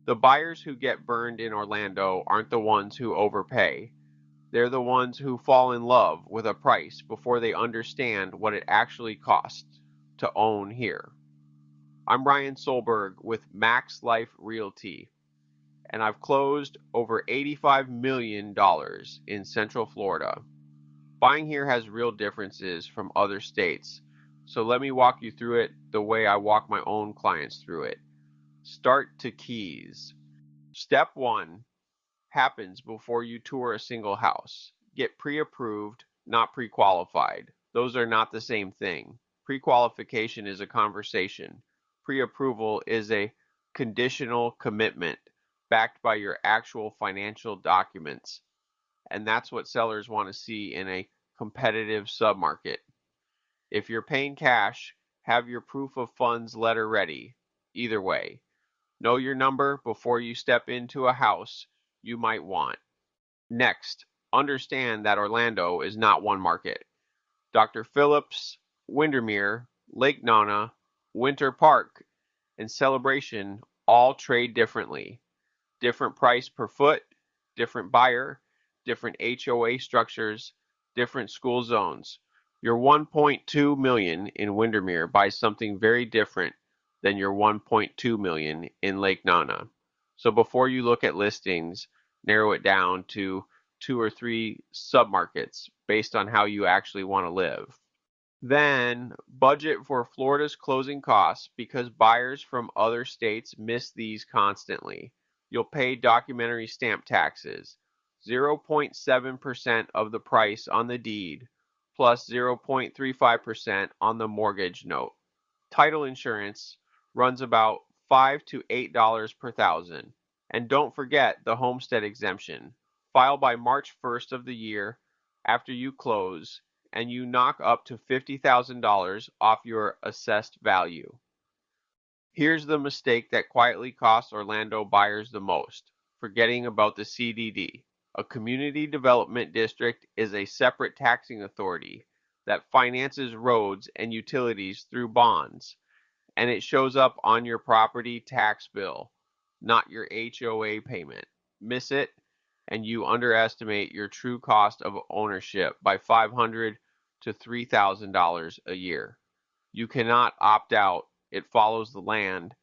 The buyers who get burned in Orlando aren't the ones who overpay. They're the ones who fall in love with a price before they understand what it actually costs to own here. I'm Ryan Solberg with MaxLife Realty, and I've closed over $85 million in Central Florida. Buying here has real differences from other states, so let me walk you through it the way I walk my own clients through it. Start to keys. Step 1 happens before you tour a single house. Get pre-approved, not pre-qualified. Those are not the same thing. Pre-qualification is a conversation. Pre-approval is a conditional commitment backed by your actual financial documents. And that's what sellers want to see in a competitive submarket. If you're paying cash, have your proof of funds letter ready. Either way, know your number before you step into a house you might want. Next, understand that Orlando is not one market. Dr. Phillips, Windermere, Lake Nona, Winter Park, and Celebration all trade differently. Different price per foot, different buyer, different HOA structures, different school zones. Your 1.2 million in Windermere buys something very different than your 1.2 million in Lake Nona. So before you look at listings, narrow it down to 2 or 3 submarkets based on how you actually want to live. Then budget for Florida's closing costs because buyers from other states miss these constantly. You'll pay documentary stamp taxes, 0.7% of the price on the deed, plus 0.35% on the mortgage note. Title insurance runs about $5 to $8 per thousand. And don't forget the homestead exemption. File by March 1st of the year after you close, and you knock up to $50,000 off your assessed value. Here's the mistake that quietly costs Orlando buyers the most: forgetting about the CDD. A community development district is a separate taxing authority that finances roads and utilities through bonds, and it shows up on your property tax bill, not your HOA payment. Miss it, and you underestimate your true cost of ownership by $500 to $3,000 a year. You cannot opt out. It follows the land,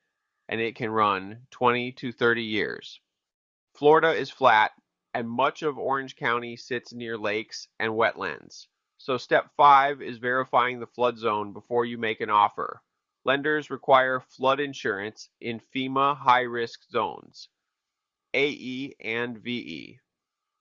and it can run 20 to 30 years. Florida is flat, and much of Orange County sits near lakes and wetlands. So step 5 is verifying the flood zone before you make an offer. Lenders require flood insurance in FEMA high-risk zones, AE and VE.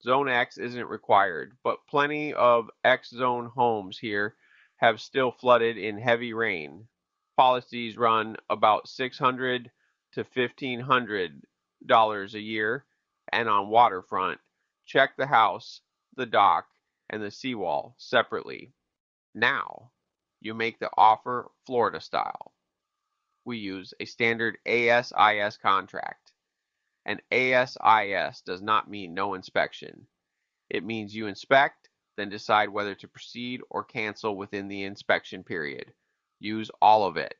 Zone X isn't required, but plenty of X zone homes here have still flooded in heavy rain. Policies run about $600 to $1,500 a year, and on waterfront, check the house, the dock, and the seawall separately. Now, you make the offer Florida style. We use a standard ASIS contract. And ASIS does not mean no inspection. It means you inspect, then decide whether to proceed or cancel within the inspection period. Use all of it.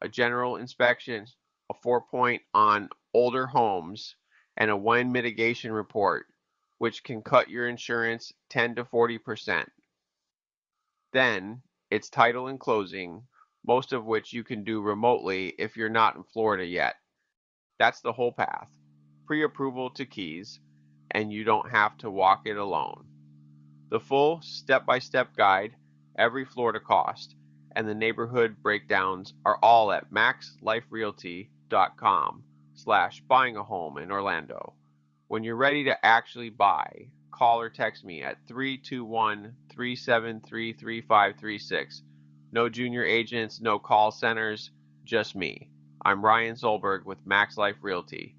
A general inspection, a 4-point on older homes, and a wind mitigation report, which can cut your insurance 10 to 40%. Then, it's title and closing, most of which you can do remotely if you're not in Florida yet. That's the whole path. Pre-approval to keys, and you don't have to walk it alone. The full step-by-step guide, every Florida cost, and the neighborhood breakdowns are all at maxliferealty.com/buying a home in Orlando. When you're ready to actually buy, call or text me at 321-373-3536. No junior agents, no call centers, just me. I'm Ryan Solberg with MaxLife Realty.